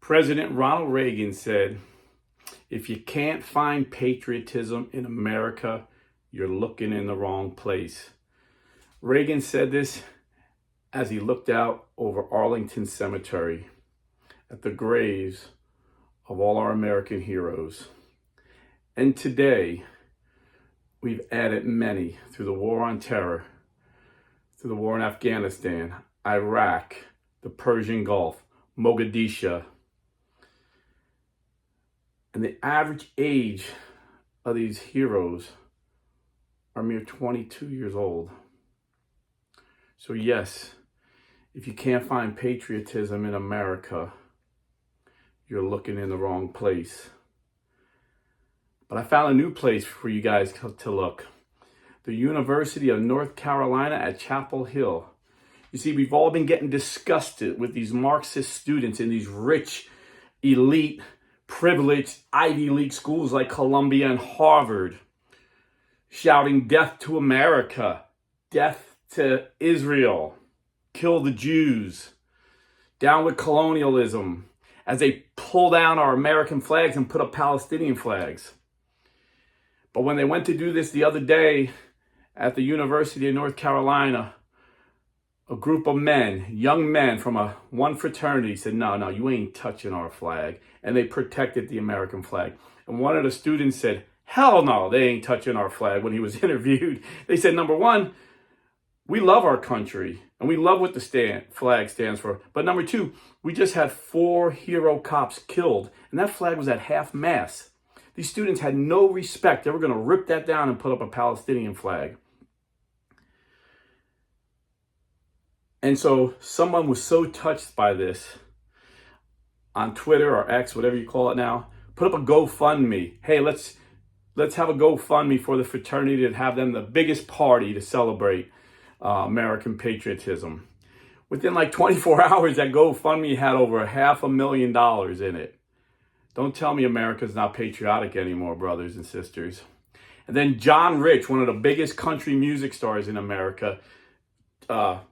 President Ronald Reagan said, "If you can't find patriotism in America, you're looking in the wrong place." Reagan said this as he looked out over Arlington Cemetery at the graves of all our American heroes. And today, we've added many through the war on terror, through the war in Afghanistan, Iraq, the Persian Gulf, Mogadishu. And the average age of these heroes are mere 22 years old. So yes, if you can't find patriotism in America, you're looking in the wrong place. But I found a new place for you guys to look. The University of North Carolina at Chapel Hill. You see, we've all been getting disgusted with these Marxist students in these rich, elite, privileged Ivy League schools like Columbia and Harvard, shouting death to America, death to Israel, kill the Jews, down with colonialism, as they pull down our American flags and put up Palestinian flags. But when they went to do this the other day at the University of North Carolina, a group of men, young men from one fraternity said, no, you ain't touching our flag. And they protected the American flag. And one of the students said, hell no, they ain't touching our flag. When he was interviewed, they said, number one, we love our country and we love what the flag stands for. But number two, we just had 4 hero cops killed and that flag was at half mast. These students had no respect. They were going to rip that down and put up a Palestinian flag. And so someone was so touched by this on Twitter or X, whatever you call it now, put up a GoFundMe. Hey, let's have a GoFundMe for the fraternity to have them the biggest party to celebrate American patriotism. Within like 24 hours, that GoFundMe had over $500,000 in it. Don't tell me America's not patriotic anymore, brothers and sisters. And then John Rich, one of the biggest country music stars in America,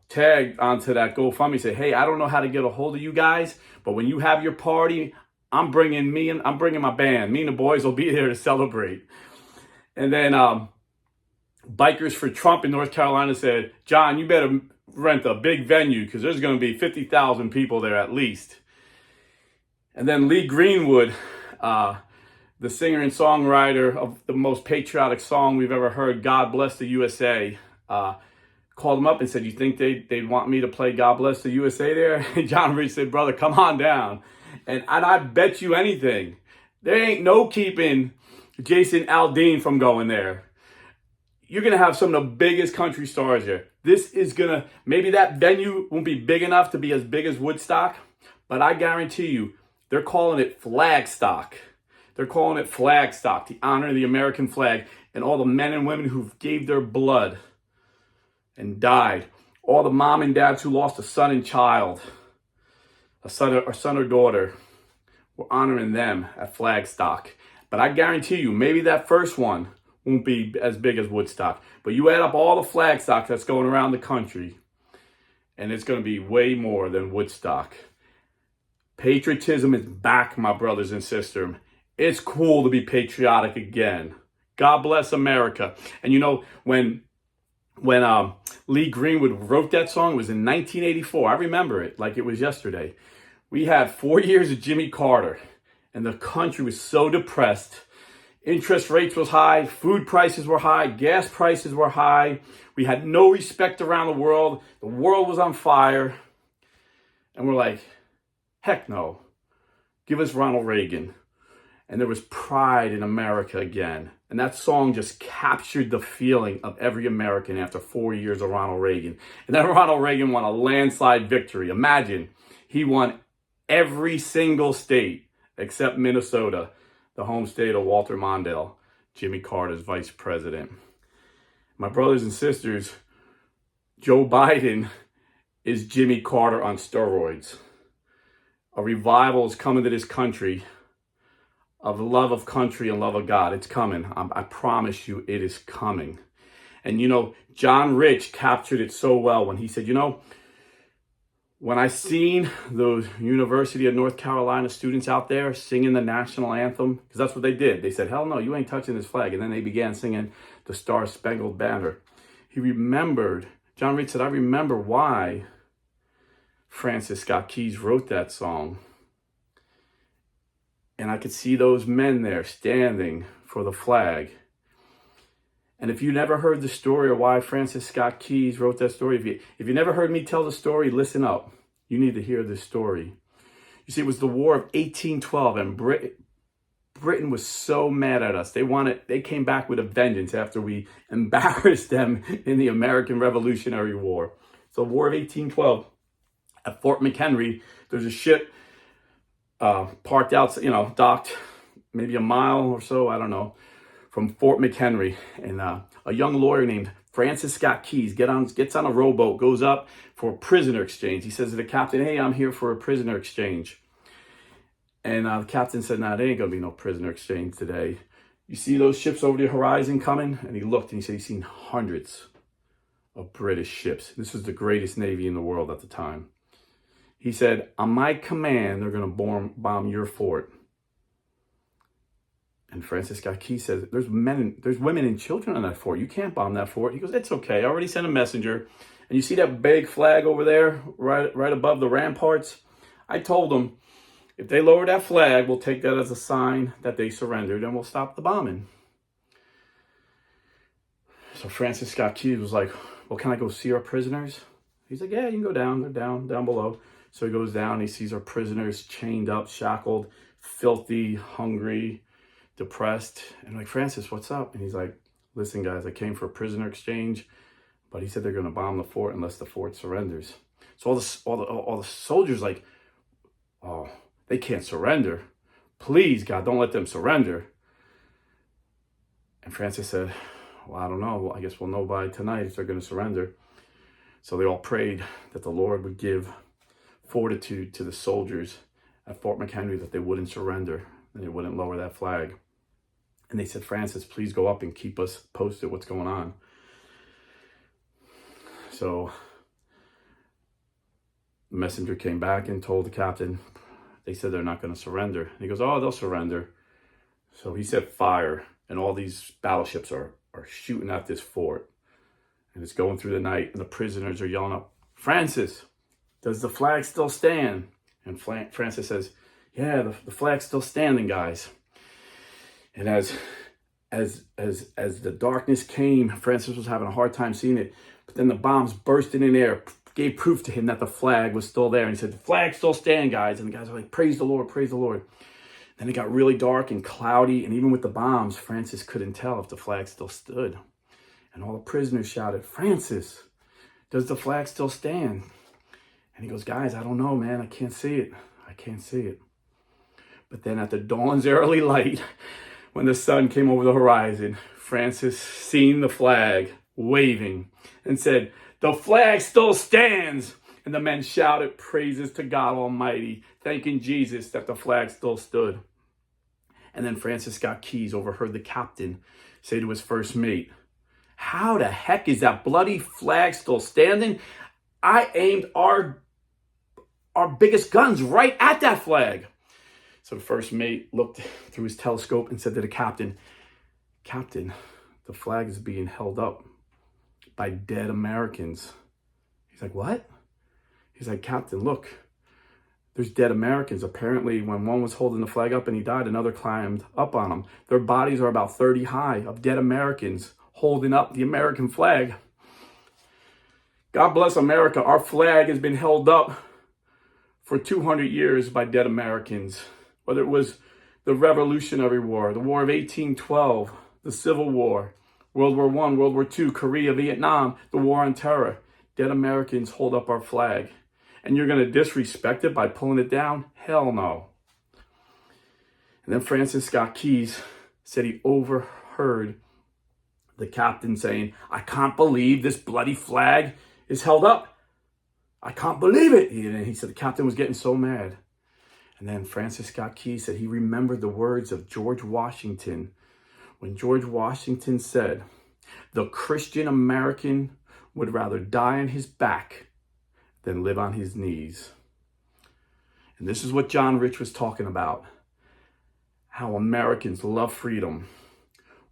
tagged onto that GoFundMe, said, hey, I don't know how to get a hold of you guys, but when you have your party, I'm bringing my band. Me and the boys will be there to celebrate. And then Bikers for Trump in North Carolina said, John, you better rent a big venue because there's going to be 50,000 people there at least. And then Lee Greenwood, the singer and songwriter of the most patriotic song we've ever heard, God Bless the USA, called him up and said, you think they'd want me to play God Bless the USA there? And John Rich said, brother, come on down. And I bet you anything, there ain't no keeping Jason Aldean from going there. You're going to have some of the biggest country stars there. This is going to, maybe that venue won't be big enough to be as big as Woodstock, but I guarantee you, they're calling it Flagstock. They're calling it Flagstock to honor the American flag and all the men and women who gave their blood and died. All the mom and dads who lost a son and child, a son or daughter. We're honoring them at Flagstock. But I guarantee you, maybe that first one won't be as big as Woodstock. But you add up all the Flagstock that's going around the country, and it's going to be way more than Woodstock. Patriotism is back, my brothers and sisters. It's cool to be patriotic again. God bless America. And you know, when Lee Greenwood wrote that song, it was in 1984. I remember it like it was yesterday. We had 4 years of Jimmy Carter, and the country was so depressed. Interest rates was high, food prices were high, gas prices were high. We had no respect around the world. The world was on fire. And we're like, heck no. Give us Ronald Reagan. And there was pride in America again. And that song just captured the feeling of every American after 4 years of Ronald Reagan. And then Ronald Reagan won a landslide victory. Imagine, he won every single state except Minnesota, the home state of Walter Mondale, Jimmy Carter's vice president. My brothers and sisters, Joe Biden is Jimmy Carter on steroids. A revival is coming to this country of love of country and love of God. It's coming. I promise you it is coming. And you know, John Rich captured it so well when he said, you know, When I seen those University of North Carolina students out there singing the national anthem, because that's what they did. They said, hell no, you ain't touching this flag. And then they began singing the Star Spangled Banner. He remembered, John Reed said, I remember why Francis Scott Keys wrote that song. And I could see those men there standing for the flag. And if you never heard the story or why Francis Scott Keys wrote that story, if you never heard me tell the story, listen up. You need to hear this story. You see, it was the War of 1812, and Britain was so mad at us. They came back with a vengeance after we embarrassed them in the American Revolutionary War. So War of 1812, at Fort McHenry, there's a ship parked out, docked maybe a mile or so, I don't know, from Fort McHenry. And a young lawyer named Francis Scott Keys gets on a rowboat, goes up for a prisoner exchange. He says to the captain, hey, I'm here for a prisoner exchange. And the captain said, nah, there ain't going to be no prisoner exchange today. You see those ships over the horizon coming? And he looked and he said he's seen hundreds of British ships. This was the greatest navy in the world at the time. He said, on my command, they're going to bomb your fort. And Francis Scott Keys says, there's women and children on that fort. You can't bomb that fort. He goes, it's okay. I already sent a messenger. And you see that big flag over there, right above the ramparts? I told them, if they lower that flag, we'll take that as a sign that they surrendered and we'll stop the bombing. So Francis Scott Keys was like, well, can I go see our prisoners? He's like, yeah, you can go down. They're down below. So he goes down, he sees our prisoners chained up, shackled, filthy, hungry, depressed. And I'm like, Francis, what's up? And he's like, listen, guys, I came for a prisoner exchange, but he said they're going to bomb the fort unless the fort surrenders. So all the soldiers like, oh, they can't surrender. Please, God, don't let them surrender. And Francis said, well, I don't know. Well, I guess we'll know by tonight if they're going to surrender. So they all prayed that the Lord would give fortitude to the soldiers at Fort McHenry, that they wouldn't surrender and they wouldn't lower that flag. And they said, Francis, please go up and keep us posted what's going on. So the messenger came back and told the captain, they said they're not going to surrender. And he goes, oh, they'll surrender. So he said fire, and all these battleships are shooting at this fort. And it's going through the night, and the prisoners are yelling up, Francis, does the flag still stand? And Francis says, yeah, the flag's still standing, guys. And as the darkness came, Francis was having a hard time seeing it. But then the bombs bursting in air gave proof to him that the flag was still there. And he said, the flag still stands, guys. And the guys were like, praise the Lord, praise the Lord. Then it got really dark and cloudy. And even with the bombs, Francis couldn't tell if the flag still stood. And all the prisoners shouted, Francis, does the flag still stand? And he goes, guys, I don't know, man. I can't see it. I can't see it. But then at the dawn's early light, when the sun came over the horizon, Francis seen the flag waving and said, the flag still stands. And the men shouted praises to God Almighty, thanking Jesus that the flag still stood. And then Francis Scott Keys overheard the captain say to his first mate, how the heck is that bloody flag still standing? I aimed our biggest guns right at that flag. So the first mate looked through his telescope and said to the captain, Captain, the flag is being held up by dead Americans. He's like, what? He's like, Captain, look, there's dead Americans. Apparently, when one was holding the flag up and he died, another climbed up on him. Their bodies are about 30 high of dead Americans holding up the American flag. God bless America. Our flag has been held up for 200 years by dead Americans. Whether it was the Revolutionary War, the War of 1812, the Civil War, World War I, World War II, Korea, Vietnam, the War on Terror. Dead Americans hold up our flag. And you're going to disrespect it by pulling it down? Hell no. And then Francis Scott Keys said he overheard the captain saying, I can't believe this bloody flag is held up. I can't believe it. And he said the captain was getting so mad. And then Francis Scott Keys said he remembered the words of George Washington when George Washington said, the Christian American would rather die on his back than live on his knees. And this is what John Rich was talking about. How Americans love freedom.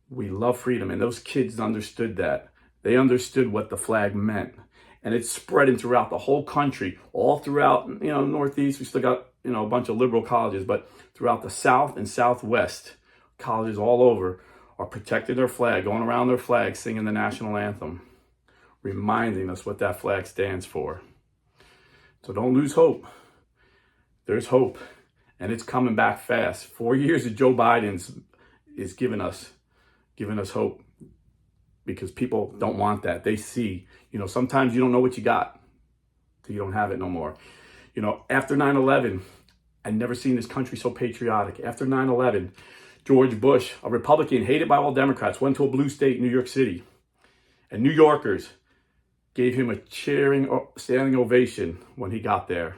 We love freedom. And those kids understood that. They understood what the flag meant. And it's spreading throughout the whole country, all throughout, Northeast. We still got, a bunch of liberal colleges, but throughout the South and Southwest, colleges all over are protecting their flag, going around their flag, singing the national anthem, reminding us what that flag stands for. So don't lose hope. There's hope, and it's coming back fast. 4 years of Joe Biden's is giving us hope, because people don't want that. They see, sometimes you don't know what you got till you don't have it no more. After 9/11, I'd never seen this country so patriotic. After 9/11, George Bush, a Republican hated by all Democrats, went to a blue state, New York City, and New Yorkers gave him a cheering, standing ovation when he got there.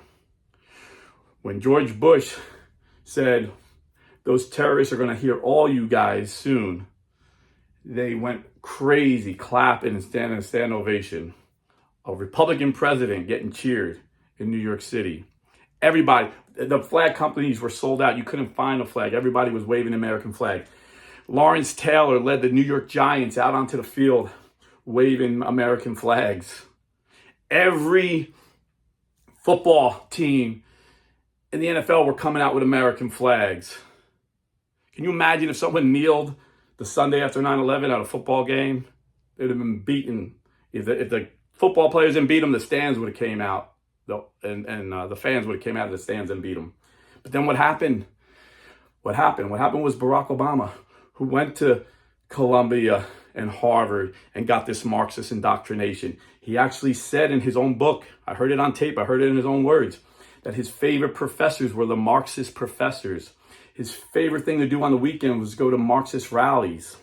When George Bush said, "Those terrorists are going to hear all you guys soon," they went crazy, clapping and standing a stand ovation. A Republican president getting cheered in New York City. Everybody, the flag companies were sold out. You couldn't find a flag. Everybody was waving the American flag. Lawrence Taylor led the New York Giants out onto the field waving American flags. Every football team in the NFL were coming out with American flags. Can you imagine if someone kneeled the Sunday after 9/11 at a football game? They'd have been beaten. If the football players didn't beat them, the stands would have came out. And the fans would have came out of the stands and beat them. But then what happened? What happened was Barack Obama, who went to Columbia and Harvard and got this Marxist indoctrination. He actually said in his own book, I heard it on tape, I heard it in his own words, that his favorite professors were the Marxist professors. His favorite thing to do on the weekend was go to Marxist rallies.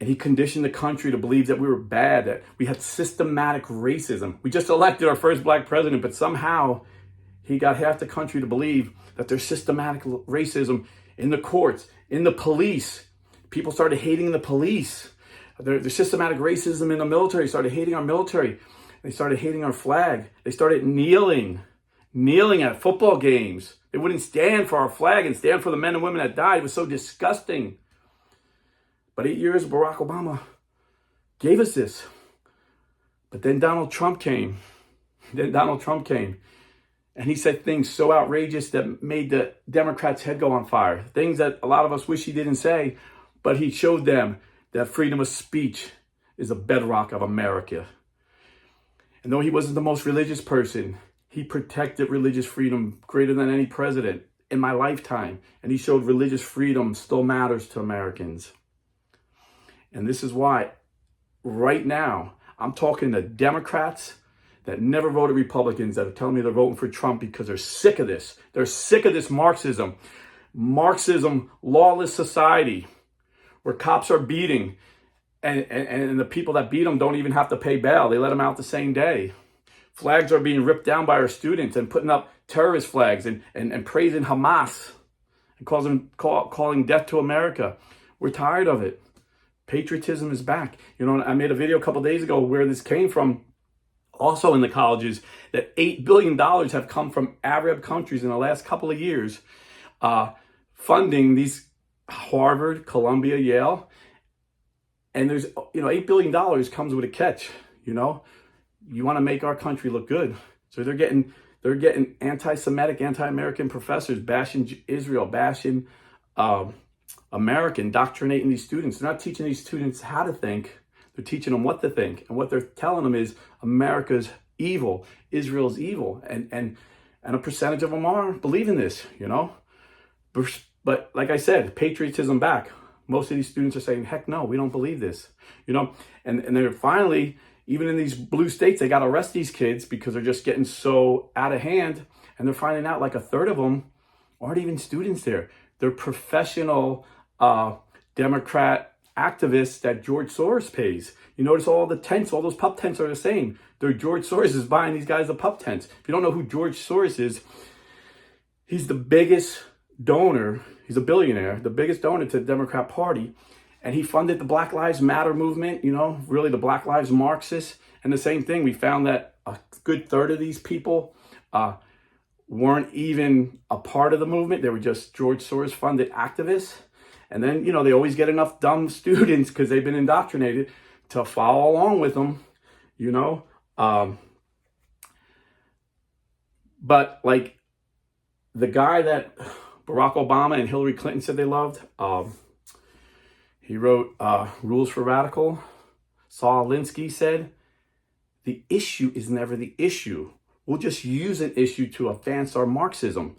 And he conditioned the country to believe that we were bad, that we had systematic racism. We just elected our first black president, but somehow he got half the country to believe that there's systematic racism in the courts, in the police. People started hating the police. There's systematic racism in the military. Started hating our military. They started hating our flag. They started kneeling at football games. They wouldn't stand for our flag and stand for the men and women that died. It was so disgusting. But 8 years, Barack Obama gave us this. But then Donald Trump came. And he said things so outrageous that made the Democrats' head go on fire. Things that a lot of us wish he didn't say. But he showed them that freedom of speech is a bedrock of America. And though he wasn't the most religious person, he protected religious freedom greater than any president in my lifetime. And he showed religious freedom still matters to Americans. And this is why right now I'm talking to Democrats that never voted Republicans that are telling me they're voting for Trump because they're sick of this. They're sick of this Marxism, lawless society where cops are beating and the people that beat them don't even have to pay bail. They let them out the same day. Flags are being ripped down by our students and putting up terrorist flags and praising Hamas and calling death to America. We're tired of it. Patriotism is back. I made a video a couple days ago where this came from, also in the colleges, that $8 billion have come from Arab countries in the last couple of years, funding these Harvard, Columbia, Yale. And there's, $8 billion comes with a catch, You want to make our country look good. So they're getting anti-Semitic, anti-American professors bashing Israel, bashing America, indoctrinating these students. They're not teaching these students how to think. They're teaching them what to think. And what they're telling them is America's evil, Israel's evil. And a percentage of them are believing this, But like I said, patriotism back. Most of these students are saying, heck no, we don't believe this, And they're finally, even in these blue states, they got to arrest these kids because they're just getting so out of hand. And they're finding out like a third of them aren't even students there. They're professional Democrat activists that George Soros pays. You notice all the tents, all those pup tents are the same. They're George Soros is buying these guys the pup tents. If you don't know who George Soros is, he's the biggest donor. He's a billionaire, the biggest donor to the Democrat Party. And he funded the Black Lives Matter movement, really the Black Lives Marxists. And the same thing, we found that a good third of these people weren't even a part of the movement. They were just George Soros funded activists. And then, they always get enough dumb students because they've been indoctrinated to follow along with them, But like the guy that Barack Obama and Hillary Clinton said they loved, he wrote Rules for Radical. Saul Alinsky said, the issue is never the issue. We'll just use an issue to advance our Marxism.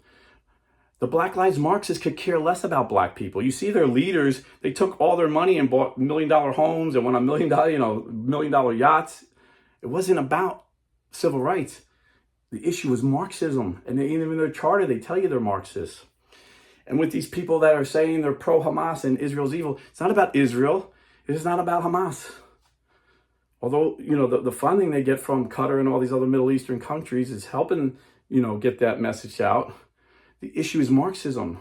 The Black Lives Marxists could care less about black people. You see their leaders, they took all their money and bought $1 million homes and went on $1 million yachts. It wasn't about civil rights. The issue was Marxism. And even in their charter, they tell you they're Marxists. And with these people that are saying they're pro-Hamas and Israel's evil, it's not about Israel. It is not about Hamas. Although, the funding they get from Qatar and all these other Middle Eastern countries is helping, get that message out. The issue is Marxism.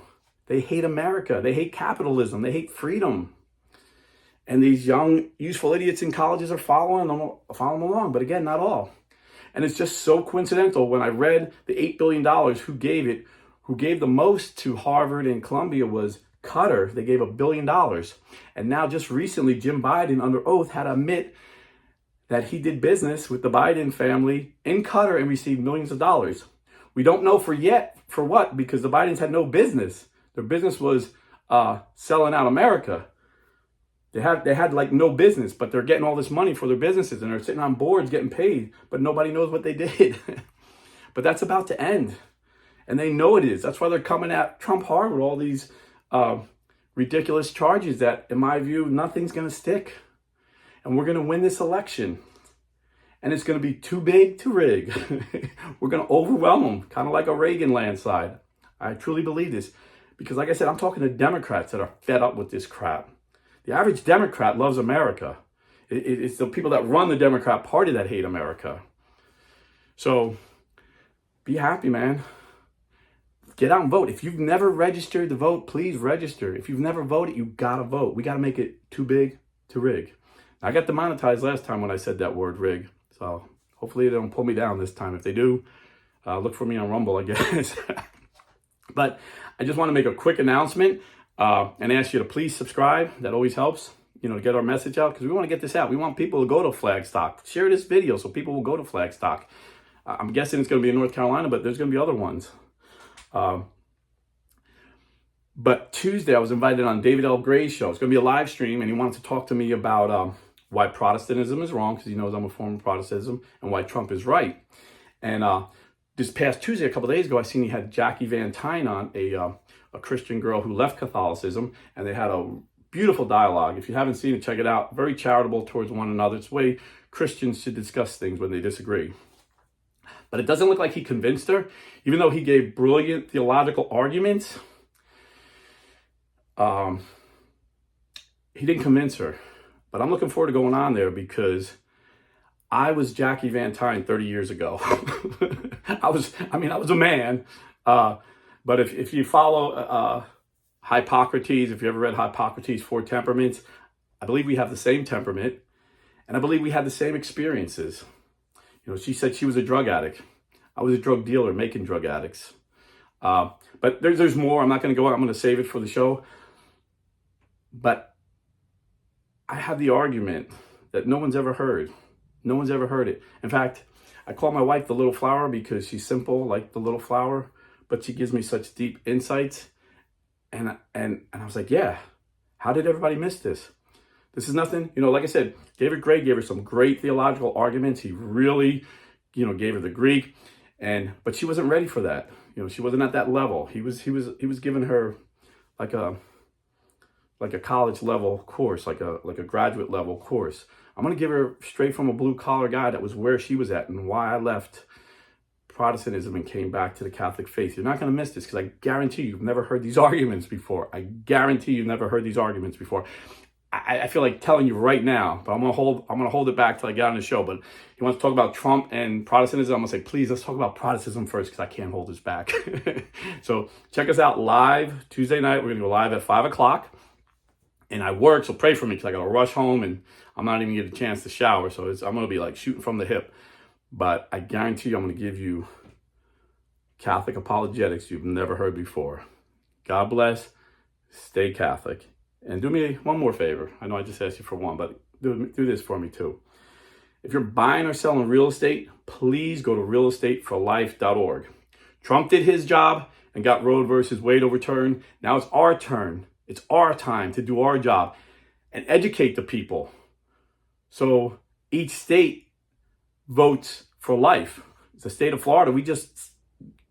They hate America. They hate capitalism. They hate freedom. And these young, useful idiots in colleges are following them along. But again, not all. And it's just so coincidental. When I read the $8 billion, who gave the most to Harvard and Columbia was Qatar. They gave $1 billion. And now just recently, Jim Biden, under oath, had to admit that he did business with the Biden family in Qatar and received millions of dollars. We don't know for what, because the Bidens had no business. Their business was selling out America. They had like no business, but they're getting all this money for their businesses and they're sitting on boards getting paid, but nobody knows what they did. But that's about to end. And they know it is. That's why they're coming at Trump hard with all these ridiculous charges that, in my view, nothing's going to stick. And we're going to win this election. And it's going to be too big to rig. We're going to overwhelm them, kind of like a Reagan landslide. I truly believe this. Because like I said, I'm talking to Democrats that are fed up with this crap. The average Democrat loves America. It's the people that run the Democrat Party that hate America. So be happy, man. Get out and vote. If you've never registered to vote, please register. If you've never voted, you got to vote. We got to make it too big to rig. I got demonetized last time when I said that word, rig. So hopefully they don't pull me down this time. If they do, look for me on Rumble, I guess. But I just want to make a quick announcement and ask you to please subscribe. That always helps, to get our message out, because we want to get this out. We want people to go to Flagstock. Share this video so people will go to Flagstock. I'm guessing it's going to be in North Carolina, but there's going to be other ones. But Tuesday, I was invited on David L. Gray's show. It's going to be a live stream, and he wanted to talk to me about why Protestantism is wrong, because he knows I'm a form of Protestantism, and why Trump is right. And this past Tuesday, a couple of days ago, I seen he had Jackie Van Tyne on, a Christian girl who left Catholicism, and they had a beautiful dialogue. If you haven't seen it, check it out. Very charitable towards one another. It's the way Christians should discuss things when they disagree. But it doesn't look like he convinced her, even though he gave brilliant theological arguments. He didn't convince her. But I'm looking forward to going on there, because I was Jackie Van Tyne 30 years ago. I was a man. But if you follow Hippocrates, if you ever read Hippocrates' 4 Temperaments, I believe we have the same temperament. And I believe we had the same experiences. She said she was a drug addict. I was a drug dealer making drug addicts. But there's more. I'm not going to go on. I'm going to save it for the show. But I have the argument that no one's ever heard. No one's ever heard it. In fact, I call my wife the little flower because she's simple, like the little flower, but she gives me such deep insights. And I was like, yeah, how did everybody miss this? This is nothing, like I said, David Gray gave her some great theological arguments. He really, gave her the Greek, but she wasn't ready for that. She wasn't at that level. He was giving her like a college level course, like a graduate level course. I'm going to give her straight from a blue collar guy that was where she was at and why I left Protestantism and came back to the Catholic faith. You're not going to miss this, because I guarantee you've never heard these arguments before. I guarantee you've never heard these arguments before. I feel like telling you right now, but I'm gonna hold it back till I get on the show. But he wants to talk about Trump and Protestantism. I'm gonna say, please, let's talk about Protestantism first, because I can't hold this back. So check us out live Tuesday night. We're gonna go live at 5:00. And I work, so pray for me, because I gotta rush home and I'm not even getting a chance to shower. So I'm gonna be like shooting from the hip. But I guarantee you I'm going to give you Catholic apologetics you've never heard before. God bless. Stay Catholic. And do me one more favor. I know I just asked you for one, but do this for me too. If you're buying or selling real estate, please go to realestateforlife.org. Trump did his job and got Roe versus Wade overturned. Now it's our turn. It's our time to do our job and educate the people. So each state votes for life. The state of Florida, we just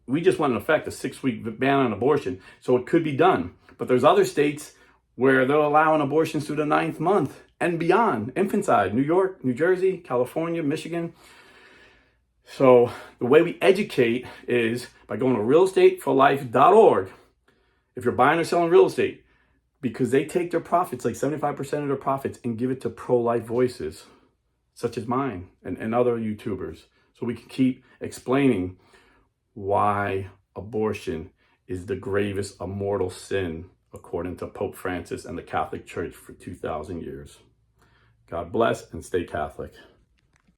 went in effect a 6-week ban on abortion. So it could be done. But there's other states where they're allowing abortions through the 9th month and beyond, infanticide, New York, New Jersey, California, Michigan. So the way we educate is by going to realestateforlife.org. If you're buying or selling real estate, because they take their profits, like 75% of their profits, and give it to pro-life voices, such as mine and other YouTubers. So we can keep explaining why abortion is the gravest immortal sin, according to Pope Francis and the Catholic Church for 2,000 years. God bless and stay Catholic.